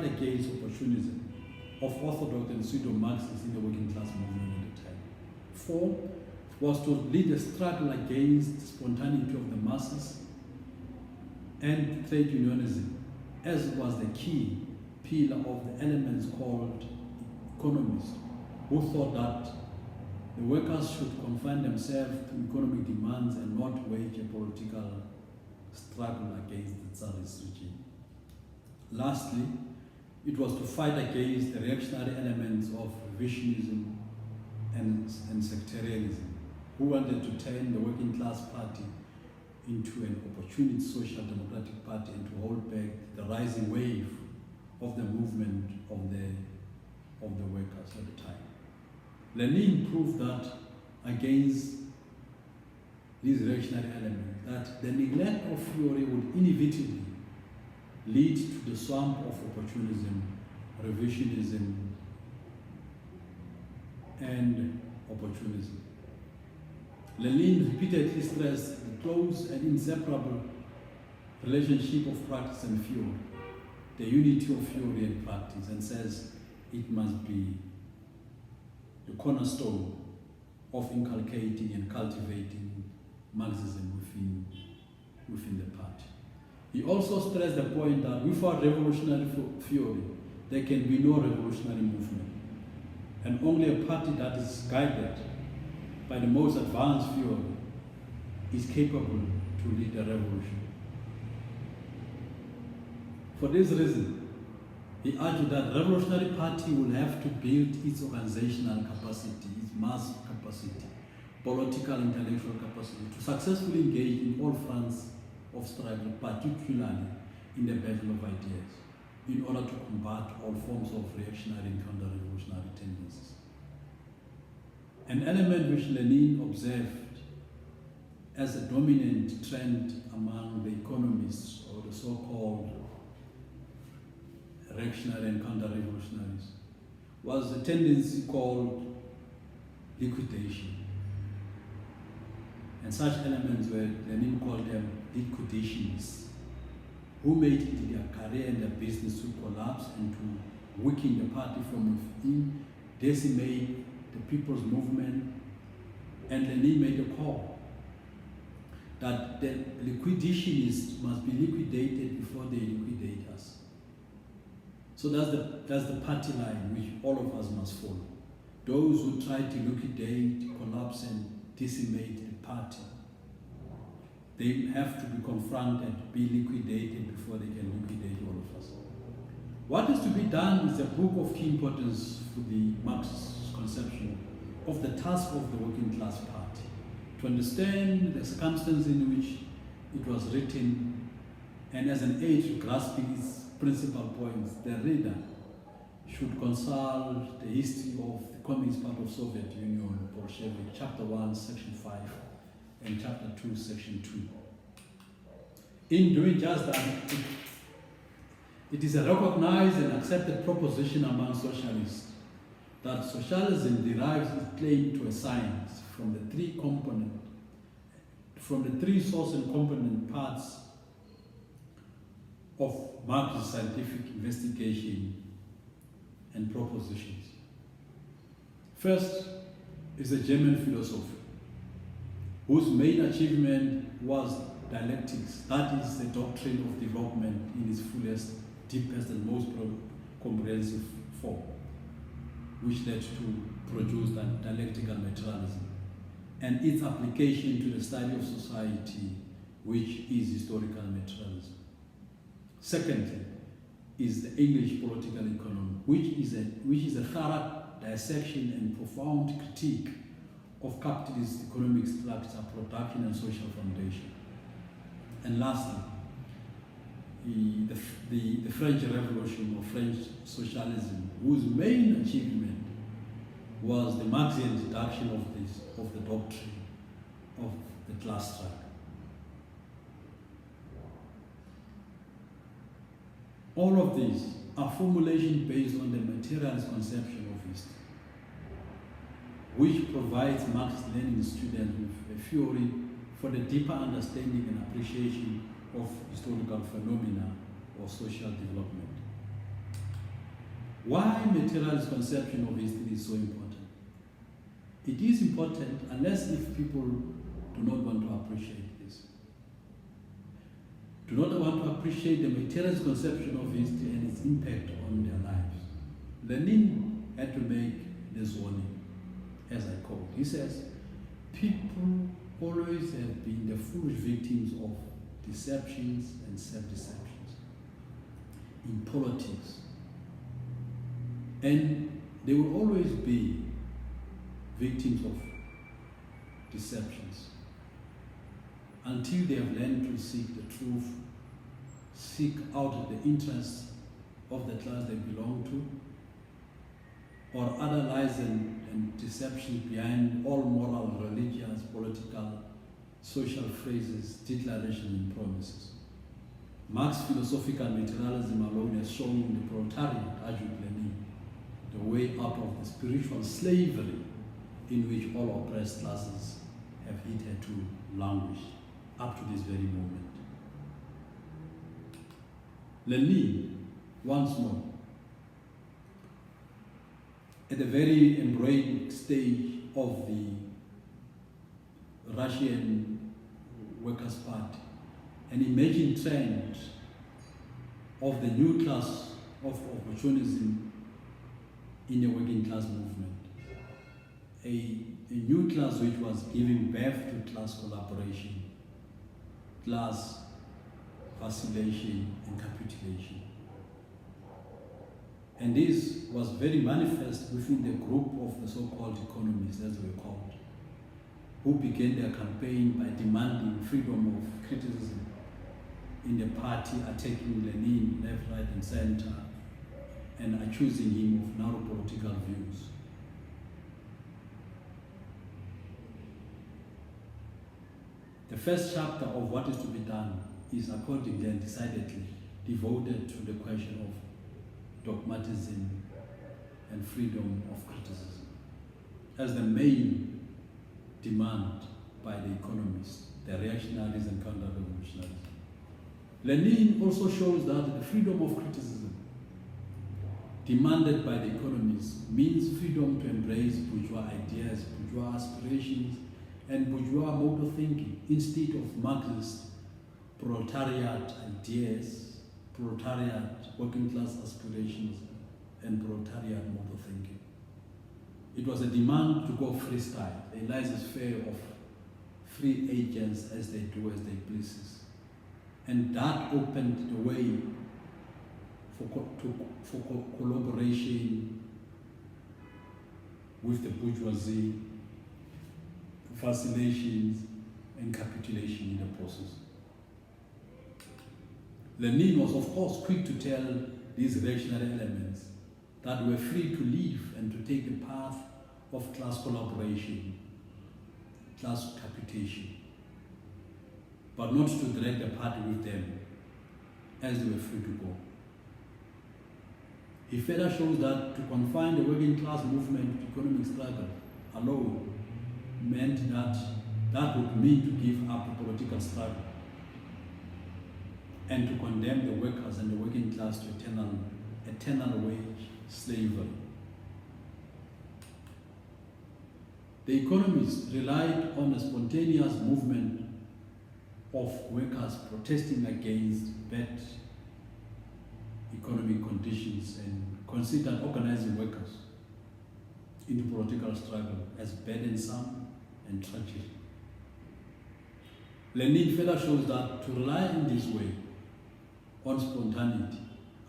fight against opportunism of orthodox and pseudo-Marxists in the working class movement at the time. 4 was to lead a struggle against spontaneity of the masses and trade unionism, as was the key pillar of the elements called economists, who thought that the workers should confine themselves to economic demands and not wage a political struggle against the Tsarist regime. Lastly, it was to fight against the reactionary elements of revisionism and sectarianism, who wanted to turn the working class party into an opportunist social democratic party and to hold back the rising wave of the movement of the workers at the time. Lenin proved that against these reactionary elements, that the neglect of theory would inevitably lead to the swamp of opportunism, revisionism, and opportunism. Lenin repeatedly stressed the close and inseparable relationship of practice and theory, the unity of theory and practice, and says it must be the cornerstone of inculcating and cultivating Marxism within the party. He also stressed the point that without revolutionary theory, there can be no revolutionary movement, and only a party that is guided by the most advanced theory is capable to lead a revolution. For this reason, he argued that the revolutionary party will have to build its organizational capacity, its mass capacity, political intellectual capacity to successfully engage in all fronts of struggle, particularly in the battle of ideas, in order to combat all forms of reactionary and counter-revolutionary tendencies. An element which Lenin observed as a dominant trend among the economists, or the so-called reactionary and counter-revolutionaries, was a tendency called liquidation. And such elements were, Lenin called them liquidationists, who made it their career and their business to collapse and to weaken the party from within, decimate the people's movement. And Lenin made a call that the liquidationists must be liquidated before they liquidate us. So that's the party line which all of us must follow. Those who try to liquidate, collapse, and decimate the party, they have to be confronted, be liquidated before they can liquidate all of us. What is to be done is a book of key importance for the Marxist conception of the task of the working class party. To understand the circumstances in which it was written, and as an aid to grasping its principal points, the reader should consult the history of the Communist Party of Soviet Union, Bolshevik, Chapter 1, Section 5, and Chapter 2, Section 2. In doing just that, it is a recognized and accepted proposition among socialists that socialism derives its claim to a science from the three source and component parts of Marxist scientific investigation and propositions. First is the German philosophy, whose main achievement was dialectics, that is the doctrine of development in its fullest, deepest, and most comprehensive form, which led to produce dialectical materialism, and its application to the study of society, which is historical materialism. Secondly is the English political economy, which is a thorough dissection and profound critique of capitalist economic structure, production, and social foundation. And lastly, the French Revolution, or French socialism, whose main achievement was the Marxian deduction of the doctrine of the class struggle. All of these are formulations based on the materialist conception of history, which provides Marxist-Lenin students with a theory for the deeper understanding and appreciation of historical phenomena or social development. Why materialist conception of history is so important? It is important unless if people do not want to appreciate this. Do not want to appreciate the materialist conception of history and its impact on their lives. Lenin had to make this warning, as I call it. He says, people always have been the foolish victims of deceptions and self-deceptions in politics. And they will always be victims of deceptions until they have learned to seek the truth, seek out the interests of the class they belong to, or other lies and deceptions behind all moral, religious, political, social phrases, declarations, and promises. Marx's philosophical materialism alone has shown the proletariat, argued Lenin, the way out of the spiritual slavery in which all oppressed classes have hitherto languished up to this very moment. Lenin, once more, at the very embryonic stage of the Russian Workers' Party, an emerging trend of the new class of opportunism in the working class movement. A new class which was giving birth to class collaboration, class vacillation and capitulation. And this was very manifest within the group of the so-called economists, as they were called, who began their campaign by demanding freedom of criticism in the party, attacking Lenin left, right, and center, and accusing him of narrow political views. The first chapter of what is to be done is accordingly and decidedly devoted to the question of dogmatism and freedom of criticism as the main demand by the economists, the reactionaries and counter-revolutionaries. Lenin also shows that the freedom of criticism demanded by the economists means freedom to embrace bourgeois ideas, bourgeois aspirations, and bourgeois mode of thinking instead of Marxist proletariat ideas, proletariat working class aspirations, and proletariat mode of thinking. It was a demand to go freestyle, a laissez-faire of free agents as they do as they please. And that opened the way for collaboration with the bourgeoisie, vacillations, and capitulation in the process. Lenin was, of course, quick to tell these reactionary elements that were free to leave and to take the path of class collaboration, class capitation, but not to drag the party with them as they were free to go. He further shows that to confine the working class movement to economic struggle alone meant that would mean to give up the political struggle and to condemn the workers and the working class to eternal wage slavery. The economists relied on the spontaneous movement of workers protesting against bad economic conditions and considered organizing workers into political struggle as burdensome and tragic. Lenin further shows that to rely in this way on spontaneity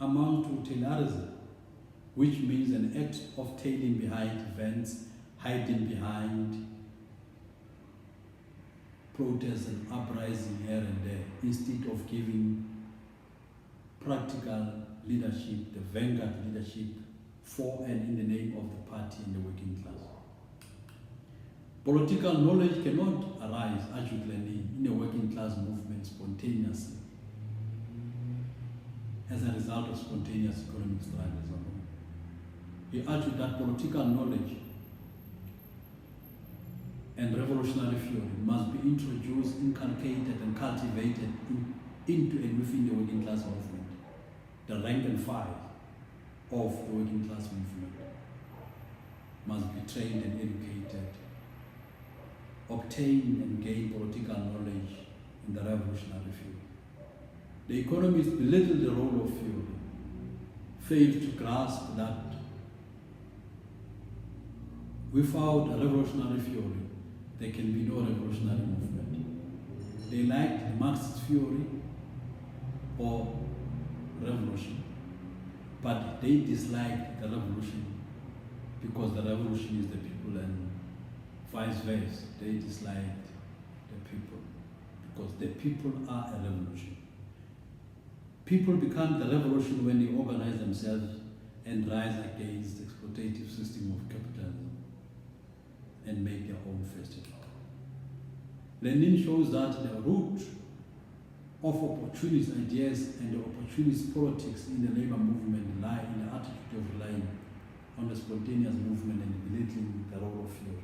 amounts to tailorism, which means an act of tailing behind events, hiding behind protests and uprising here and there, instead of giving practical leadership, the vanguard leadership, for and in the name of the party and the working class. Political knowledge cannot arise, argued Lenin, in a working class movement spontaneously as a result of spontaneous economic struggles alone. He argued that political knowledge and revolutionary theory must be introduced, inculcated, and cultivated into and within the working class movement, the rank and file of the working class movement must be trained and educated, obtain and gain political knowledge in the revolutionary field. The economists belittle the role of theory, failed to grasp that without a revolutionary theory, there can be no revolutionary movement. They liked the Marxist theory or revolution, but they disliked the revolution because the revolution is the people, and vice versa. They disliked the people because the people are a revolution. People become the revolution when they organize themselves and rise against the exploitative system of capitalism and make their own festival. Lenin shows that the root of opportunist ideas and the opportunist politics in the labor movement lie in the attitude of relying on the spontaneous movement and belittling the role of theory.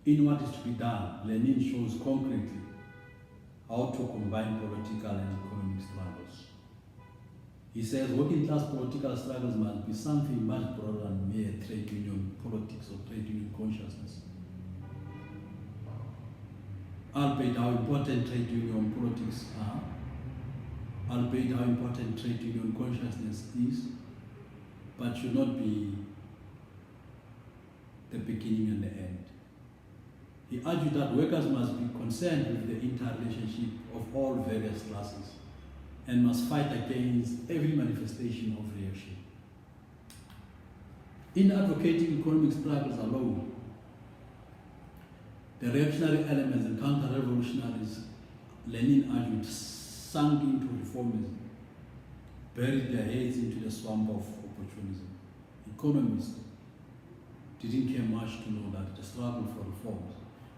In What is to be Done, Lenin shows concretely how to combine political and economic struggles. He says working class political struggles must be something much broader than mere trade union politics or trade union consciousness. Albeit how important trade union politics are, albeit how important trade union consciousness is, but should not be the beginning and the end. He argued that workers must be concerned with the interrelationship of all various classes and must fight against every manifestation of reaction. In advocating economic struggles alone, the reactionary elements and counter-revolutionaries, Lenin argued, sunk into reformism, buried their heads into the swamp of opportunism. Economists didn't care much to know that the struggle for reforms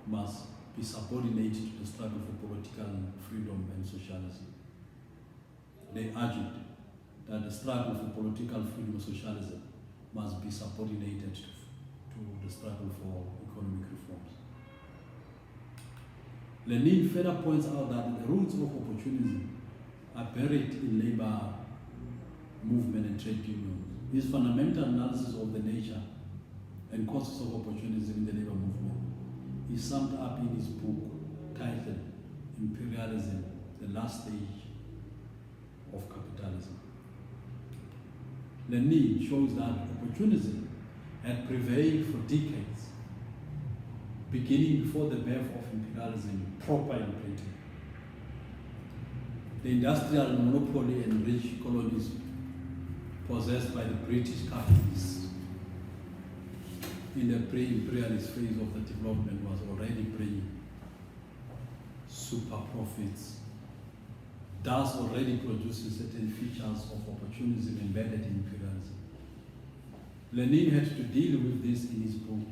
must be subordinated to the struggle for political freedom and socialism. They argued that the struggle for political freedom and socialism must be subordinated to the struggle for economic reforms. Lenin further points out that the roots of opportunism are buried in labor movement and trade unions. His fundamental analysis of the nature and causes of opportunism in the labor movement is summed up in his book titled Imperialism, the Last Stage of Capitalism. Lenin shows that opportunism had prevailed for decades, beginning before the birth of imperialism proper in Britain. The industrial monopoly and rich colonies possessed by the British capitalists in the pre-imperialist phase of the development was already bringing super profits, thus already producing certain features of opportunism embedded in imperialism. Lenin had to deal with this in his book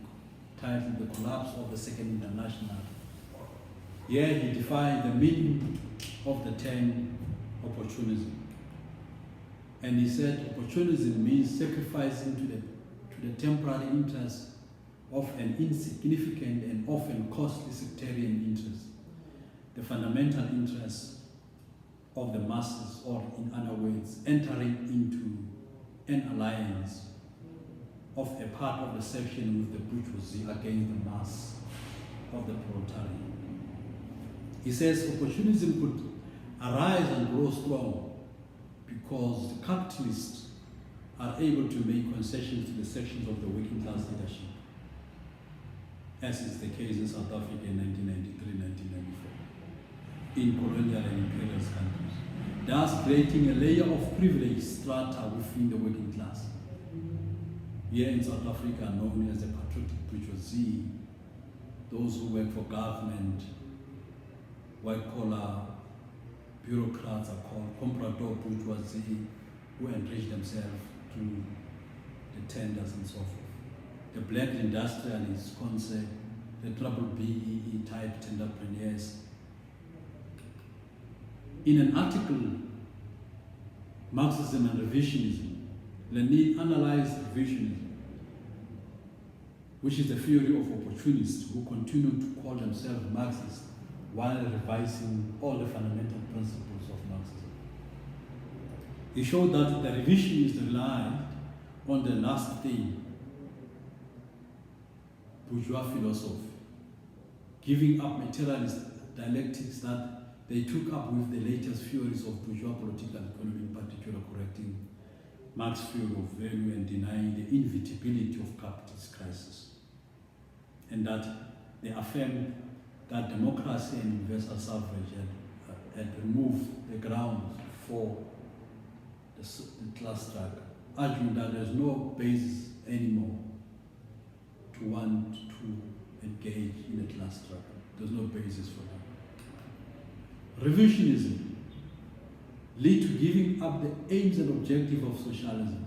titled The Collapse of the Second International. Here he defined the meaning of the term opportunism. And he said opportunism means sacrificing to the temporary interests of an insignificant and often costly sectarian interest, the fundamental interests of the masses, or in other words, entering into an alliance of a part of the section with the bourgeoisie against the mass of the proletariat. He says opportunism could arise and grow strong because the capitalists are able to make concessions to the sections of the working class leadership, as is the case in South Africa in 1993-1994, in colonial and imperialist countries, thus creating a layer of privileged strata within the working class. Here in South Africa, known as the patriotic bourgeoisie, those who work for government, white-collar bureaucrats are called comprador bourgeoisie, who enrich themselves through the tenders and so forth. The black industrialists concept, the triple BEE type entrepreneurs. In an article, Marxism and Revisionism, Lenin analyzed revisionism, which is the theory of opportunists who continue to call themselves Marxists while revising all the fundamental principles of Marxism. He showed that the revisionists relied on the last thing, bourgeois philosophy, giving up materialist dialectics that they took up with the latest theories of bourgeois political economy, in particular correcting Marx's theory of value and denying the inevitability of capitalist crisis. And that they affirmed that democracy and universal suffrage had removed the grounds for the class struggle, arguing that there's no basis anymore to want to engage in a class struggle. There's no basis for that. Revisionism lead to giving up the aims and objectives of socialism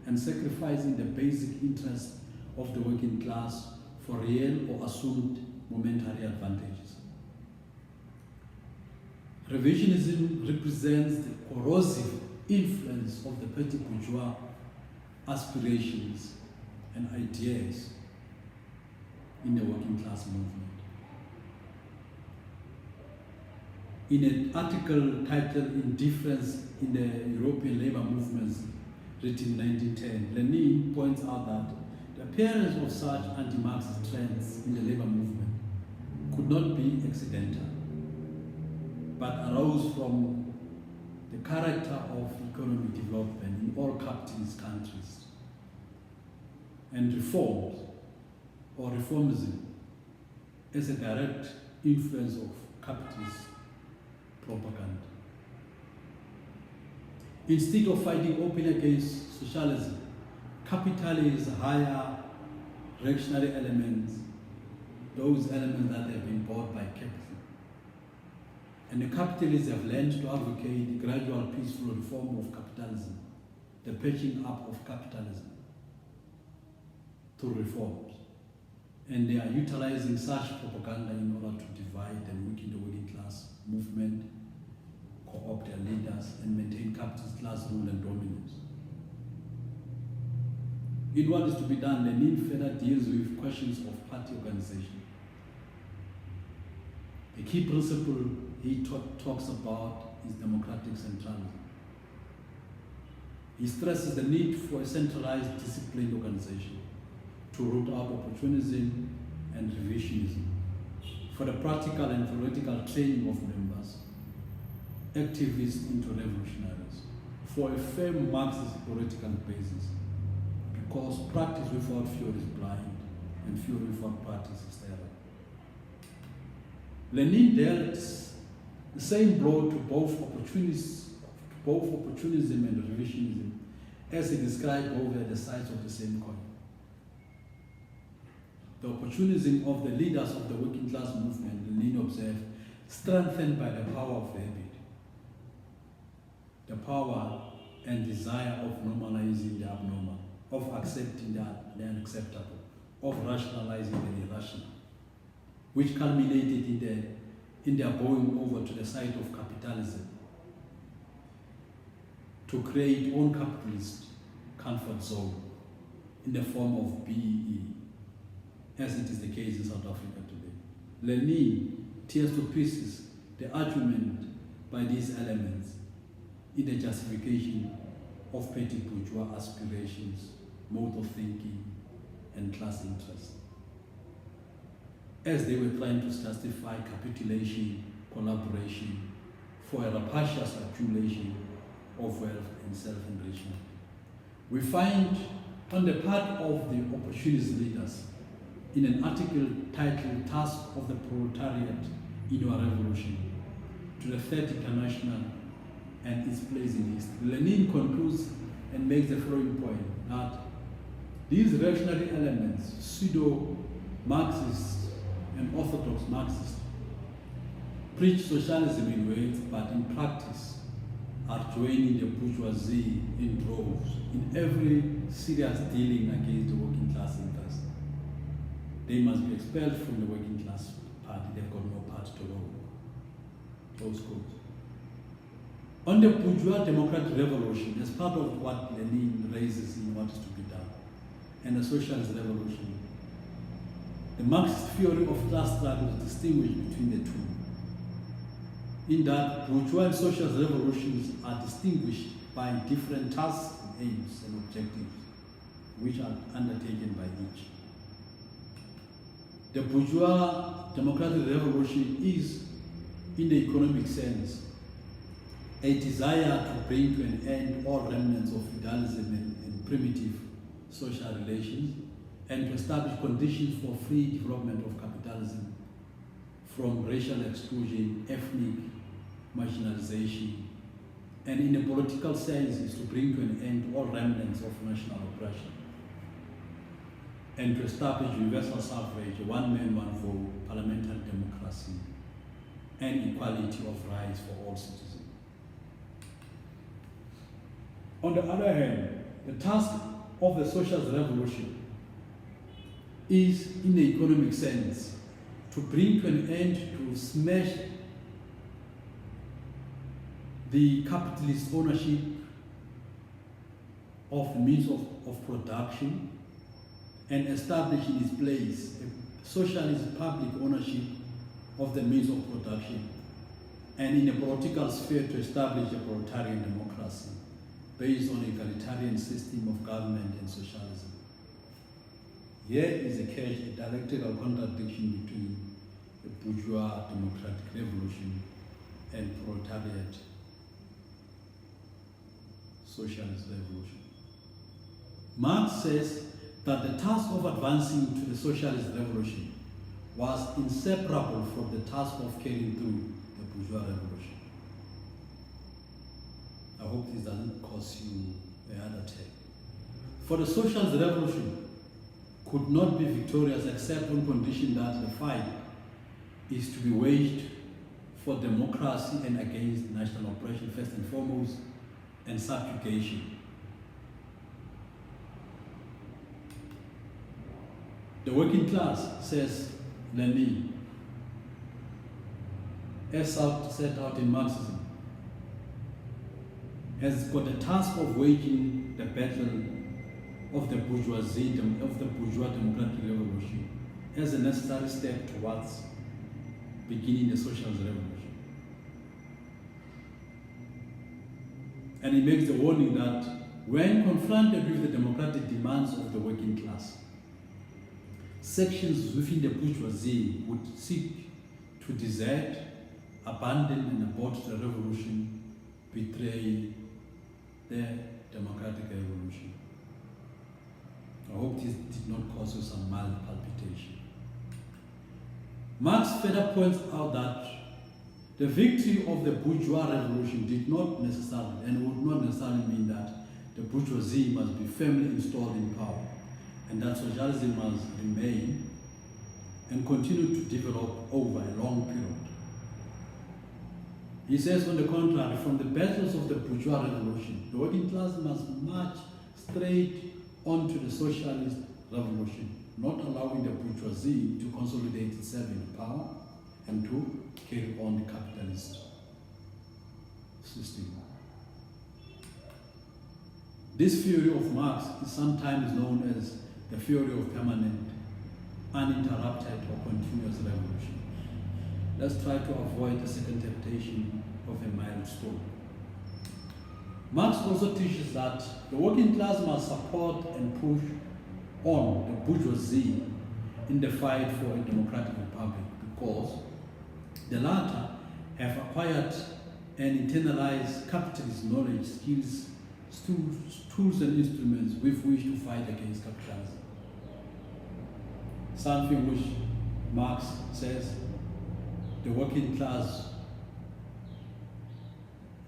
and sacrificing the basic interests of the working class for real or assumed momentary advantages. Revisionism represents the corrosive influence of the petty bourgeois aspirations and ideas in the working class movement. In an article titled Indifference in the European Labour Movements, written in 1910, Lenin points out that the appearance of such anti-Marxist trends in the labour movement could not be accidental, but arose from the character of economic development in all capitalist countries, and reforms or reformism as a direct influence of capitalist propaganda. Instead of fighting openly against socialism, capitalists hire reactionary elements, those elements that have been bought by capital. And the capitalists have learned to advocate the gradual peaceful reform of capitalism, the patching up of capitalism through reforms. And they are utilizing such propaganda in order to divide and weaken the working class movement, co-opt their leaders, and maintain capitalist class rule and dominance. In what is to be done, Lenin further deals with questions of party organization. The key principle he talks about is democratic centralism. He stresses the need for a centralized, disciplined organization to root out opportunism and revisionism, for the practical and theoretical training of members, activists into revolutionaries, for a firm Marxist political basis, because practice without theory is blind and theory without practice is error. Lenin dealt the same blow to both opportunism and revisionism, as he described both at the sides of the same coin. The opportunism of the leaders of the working class movement, Lenin observed, strengthened by the power of the habit, the power and desire of normalizing the abnormal, of accepting the unacceptable, of rationalizing the irrational, which culminated in their going over to the side of capitalism to create own capitalist comfort zone in the form of BEE, as it is the case in South Africa today. Lenin tears to pieces the argument by these elements in the justification of petty bourgeois aspirations, mode of thinking, and class interest, as they were trying to justify capitulation, collaboration, for a rapacious accumulation of wealth and self-enrichment. We find on the part of the opportunist leaders in an article titled Task of the Proletariat in Our Revolution to the Third International and its place in history, Lenin concludes and makes the following point, that these reactionary elements, pseudo-Marxists and orthodox Marxists, preach socialism in words, but in practice are joining the bourgeoisie in droves in every serious dealing against the working class interest. They must be expelled from the working class party. They've got no part to roll. Close quote. On the bourgeois democratic revolution, as part of what Lenin raises in what is to be done, and the socialist revolution, the Marxist theory of class struggle is distinguished between the two, in that bourgeois and socialist revolutions are distinguished by different tasks and aims and objectives which are undertaken by each. The bourgeois democratic revolution is, in the economic sense, a desire to bring to an end all remnants of feudalism and primitive social relations, and to establish conditions for free development of capitalism from racial exclusion, ethnic marginalization, and in a political sense is to bring to an end all remnants of national oppression, and to establish universal suffrage, one man, one vote, parliamentary democracy, and equality of rights for all citizens. On the other hand, the task of the socialist revolution is, in the economic sense, to bring to an end, to smash the capitalist ownership of the means of production and establish in its place a socialist public ownership of the means of production, and in a political sphere to establish a proletarian democracy based on an egalitarian system of government and socialism. Here is a dialectical contradiction between the bourgeois democratic revolution and proletariat socialist revolution. Marx says that the task of advancing to the socialist revolution was inseparable from the task of carrying through the bourgeois revolution. I hope this doesn't cause you a heart attack. For the socialist revolution could not be victorious except on condition that the fight is to be waged for democracy and against national oppression first and foremost, and subjugation. The working class, says Lenin, as set out in Marxism, has got the task of waging the battle of the bourgeoisie, of the bourgeois democratic revolution, as a necessary step towards beginning the socialist revolution. And he makes the warning that when confronted with the democratic demands of the working class, sections within the bourgeoisie would seek to desert, abandon, and abort the revolution, betray the democratic revolution. I hope this did not cause you some mild palpitation. Marx further points out that the victory of the bourgeois revolution did not necessarily, and would not necessarily mean that the bourgeoisie must be firmly installed in power, and that socialism must remain and continue to develop over a long period. He says, on the contrary, from the battles of the bourgeois revolution, the working class must march straight onto the socialist revolution, not allowing the bourgeoisie to consolidate itself in power and to carry on the capitalist system. This theory of Marx is sometimes known as the theory of permanent, uninterrupted or continuous revolution. Let's try to avoid the second temptation of a milestone. Marx also teaches that the working class must support and push on the bourgeoisie in the fight for a democratic republic, because the latter have acquired and internalized capitalist knowledge, skills, tools and instruments with which to fight against capitalism. Something which Marx says the working class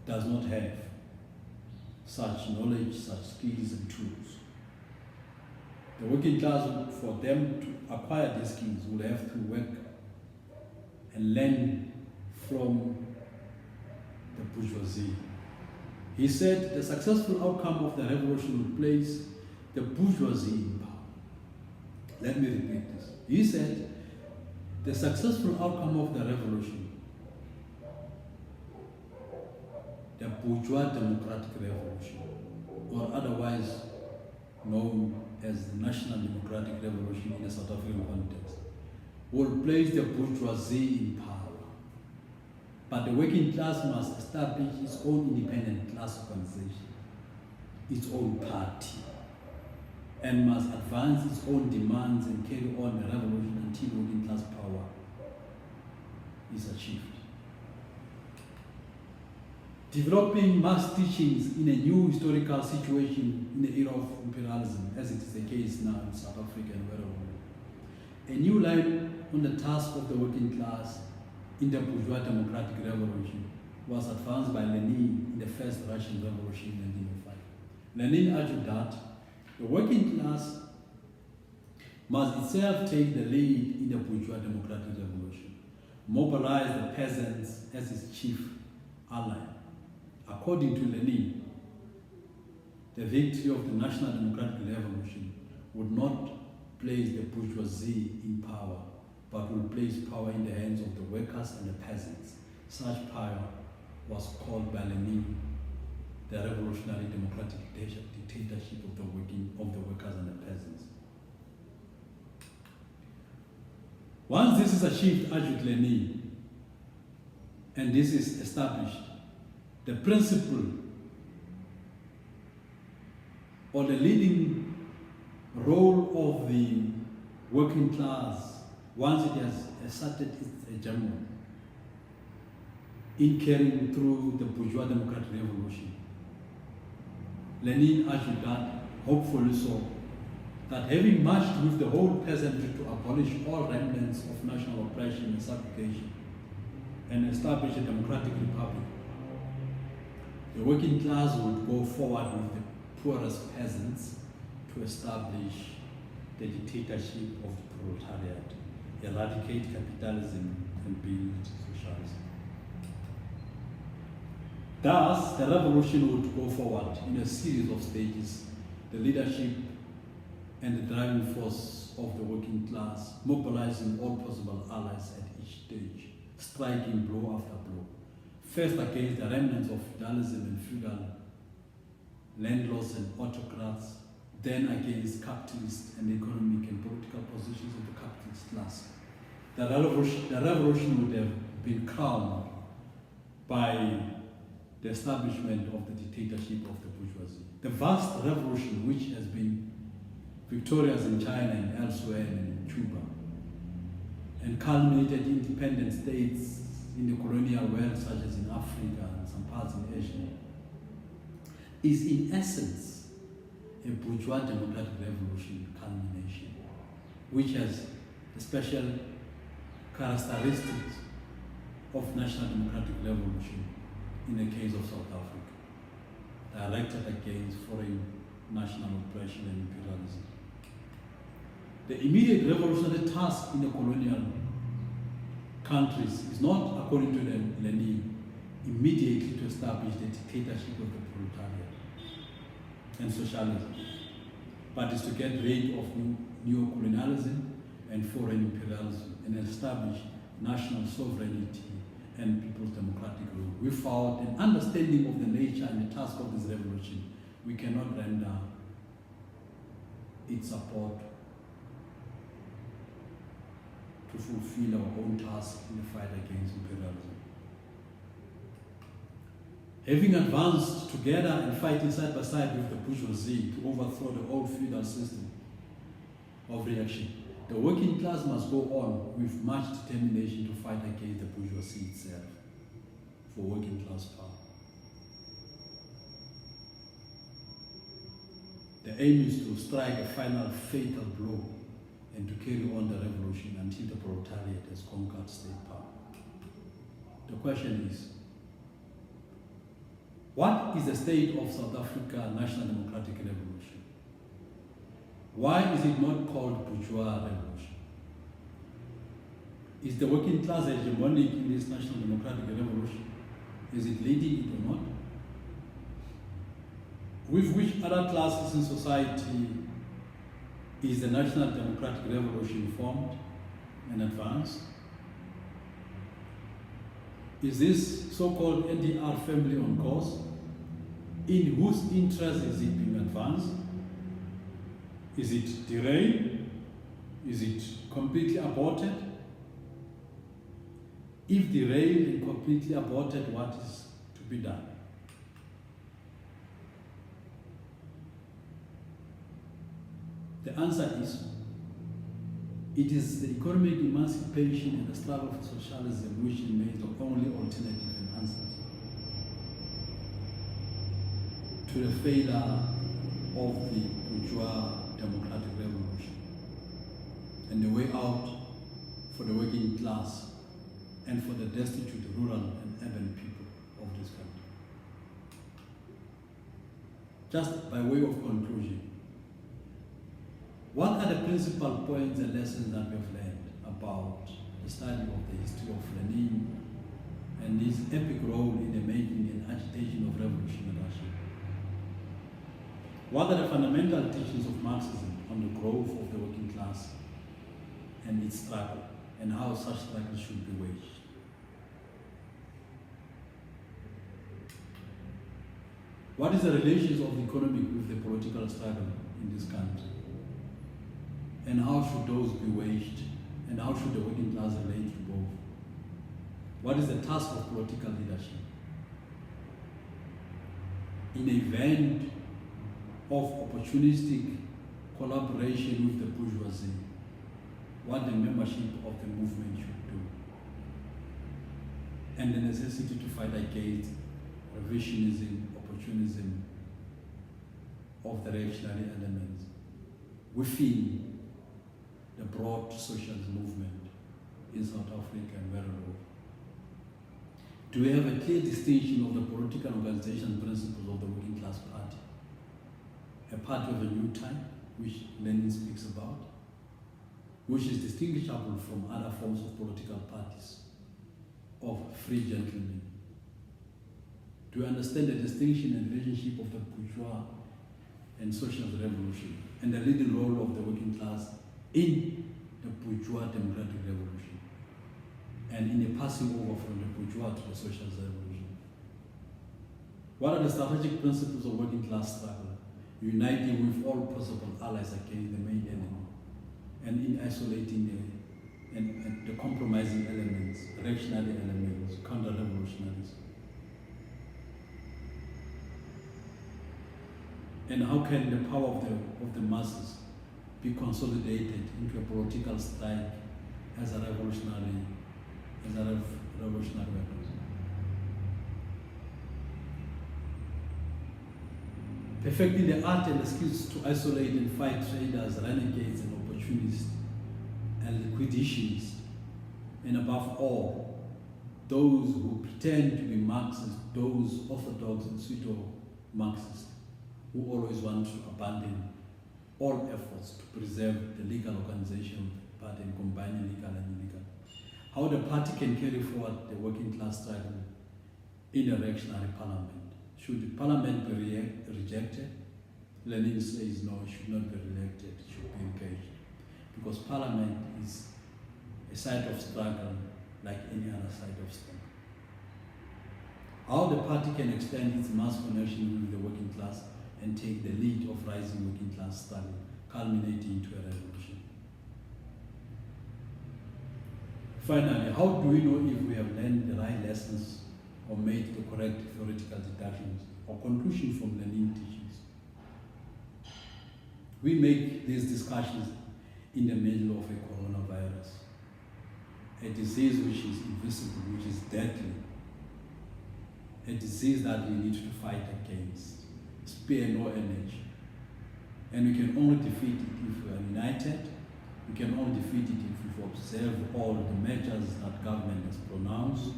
does not have such knowledge, such skills and tools. The working class, for them to acquire these skills, will have to work and learn from the bourgeoisie. He said the successful outcome of the revolution would place the bourgeoisie in power. Let me repeat this. He said the successful outcome of the revolution, the bourgeois democratic revolution, or otherwise known as the National Democratic Revolution in the South African context, will place the bourgeoisie in power. But the working class must establish its own independent class organization its own party and must advance its own demands and carry on the revolution until working class power is achieved. Developing mass teachings in a new historical situation in the era of imperialism, as it is the case now in South Africa and wherever. A new line on the task of the working class in the bourgeois democratic revolution was advanced by Lenin in the first Russian Revolution in 1905. Lenin argued that the working class must itself take the lead in the bourgeois democratic revolution, mobilize the peasants as its chief ally. According to Lenin, the victory of the National Democratic Revolution would not place the bourgeoisie in power, but will place power in the hands of the workers and the peasants. Such power was called by Lenin the revolutionary democratic dictatorship of the workers and the peasants. Once this is achieved, argued Lenin, and this is established, the principle or the leading role of the working class, once it has asserted its hegemony in carrying through the bourgeois democratic revolution, Lenin argued that, hopefully so, that having marched with the whole peasantry to abolish all remnants of national oppression and subjugation and establish a democratic republic, the working class would go forward with the poorest peasants to establish the dictatorship of the proletariat, eradicate capitalism, and build socialism. Thus, the revolution would go forward in a series of stages. The leadership and the driving force of the working class, mobilizing all possible allies at each stage, striking blow after blow. First against the remnants of feudalism and feudal landlords and autocrats, then against capitalist and economic and political positions of the capitalist class. The revolution would have been crowned by the establishment of the dictatorship of the bourgeoisie. The vast revolution, which has been victorious in China and elsewhere and in Cuba, and culminated in independent states in the colonial world, such as in Africa and some parts in Asia, is in essence a bourgeois democratic revolution culmination, which has the special characteristics of national democratic revolution in the case of South Africa, directed against foreign national oppression and imperialism. The immediate revolutionary task in the colonial countries is not, according to Lenin, immediately to establish the dictatorship of the proletariat and socialism, but is to get rid of neo-colonialism and foreign imperialism and establish national sovereignty and people's democratic rule. Without an understanding of the nature and the task of this revolution, we cannot render its support to fulfill our own task in the fight against imperialism. Having advanced together and fighting side by side with the bourgeoisie to overthrow the old feudal system of reaction, the working class must go on with much determination to fight against the bourgeoisie itself for working class power. The aim is to strike a final fatal blow and to carry on the revolution until the proletariat has conquered state power. The question is, what is the state of South Africa National Democratic Revolution? Why is it not called bourgeois revolution? Is the working class hegemonic in this National Democratic Revolution? Is it leading it or not? With which other classes in society is the National Democratic Revolution formed and advanced? Is this so-called NDR family on course? In whose interest is it being advanced? Is it derailed? Is it completely aborted? If derailed and completely aborted, what is to be done? The answer is, it is the economic emancipation and the struggle for socialism which remains the only alternative and answers to the failure of the bourgeois democratic revolution and the way out for the working class and for the destitute rural and urban people of this country. Just by way of conclusion, what are the principal points and lessons that we have learned about the study of the history of Lenin and his epic role in the making and agitation of revolution in Russia? What are the fundamental teachings of Marxism on the growth of the working class and its struggle, and how such struggle should be waged? What is the relations of the economic with the political struggle in this country? And how should those be waged? And how should the working class relate to both? What is the task of political leadership? In the event of opportunistic collaboration with the bourgeoisie, what the membership of the movement should do, and the necessity to fight against revisionism, opportunism of the reactionary elements within the broad socialist movement in South Africa and worldwide. Do we have a clear distinction of the political organization principles of the working class party? A party of a new type, which Lenin speaks about, which is distinguishable from other forms of political parties of free gentlemen. Do you understand the distinction and relationship of the bourgeois and socialist revolution and the leading role of the working class in the bourgeois democratic revolution and in the passing over from the bourgeois to the socialist revolution? What are the strategic principles of working class struggle? Uniting with all possible allies against the main enemy and in isolating the compromising elements, reactionary elements, counter-revolutionaries. And how can the power of the masses be consolidated into a political strike as a revolutionary weapon? Perfecting the art and the skills to isolate and fight traders, renegades, and opportunists, and liquidationists, and above all, those who pretend to be Marxists, those orthodox and pseudo-Marxists, who always want to abandon all efforts to preserve the legal organization of the party and combine legal and illegal. How the party can carry forward the working class struggle in a reactionary parliament. Should the parliament be rejected? Lenin says no, it should not be rejected, it should be engaged. Because parliament is a site of struggle like any other site of struggle. How the party can extend its mass connection with the working class and take the lead of rising working class struggle, culminating into a revolution. Finally, how do we know if we have learned the right lessons or made the correct theoretical deductions or conclusions from Lenin teachings? We make these discussions in the middle of a coronavirus, a disease which is invisible, which is deadly, a disease that we need to fight against. Spare no energy. And we can only defeat it if we are united. We can only defeat it if we observe all the measures that government has pronounced,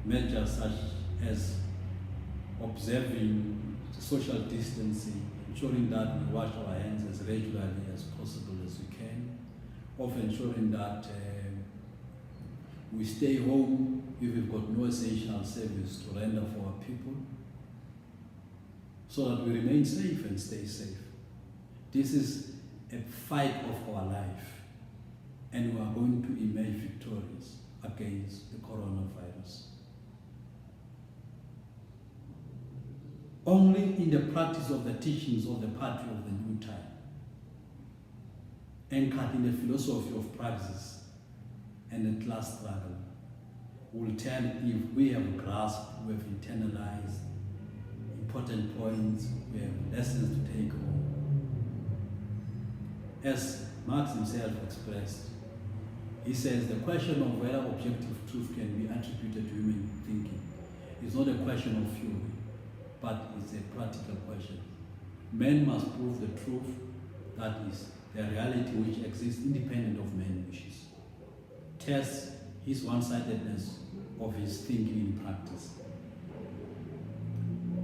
measures such as observing social distancing, ensuring that we wash our hands as regularly as possible as we can, of ensuring that we stay home if we've got no essential service to render for our people, so that we remain safe and stay safe. This is a fight of our life, and we are going to emerge victorious against the coronavirus. Only in the practice of the teachings of the party of the new time, anchored in the philosophy of praxis and the class struggle, will tell if we have grasped, we have internalized important points, we have lessons to take home. as Marx himself expressed. He says the question of whether objective truth can be attributed to human thinking is not a question of theory, but it's a practical question. Men must prove the truth, that is, the reality which exists independent of men's wishes. Test his one-sidedness of his thinking in practice.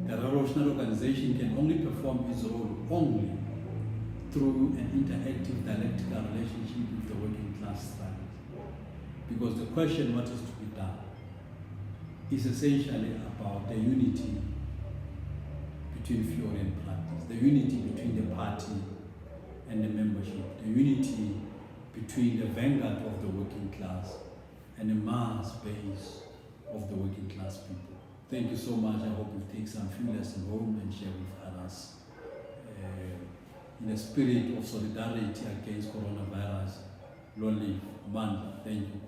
The revolutionary organization can only perform its role only through an interactive dialectical relationship with the working class struggle. Because the question, what is to be done, is essentially about the unity between theory and practice, the unity between the party and the membership, the unity between the vanguard of the working class and the mass base of the working class people. Thank you so much. I hope you take some few lessons home and share with others. In a spirit of solidarity against coronavirus, long live Amanda. Thank you.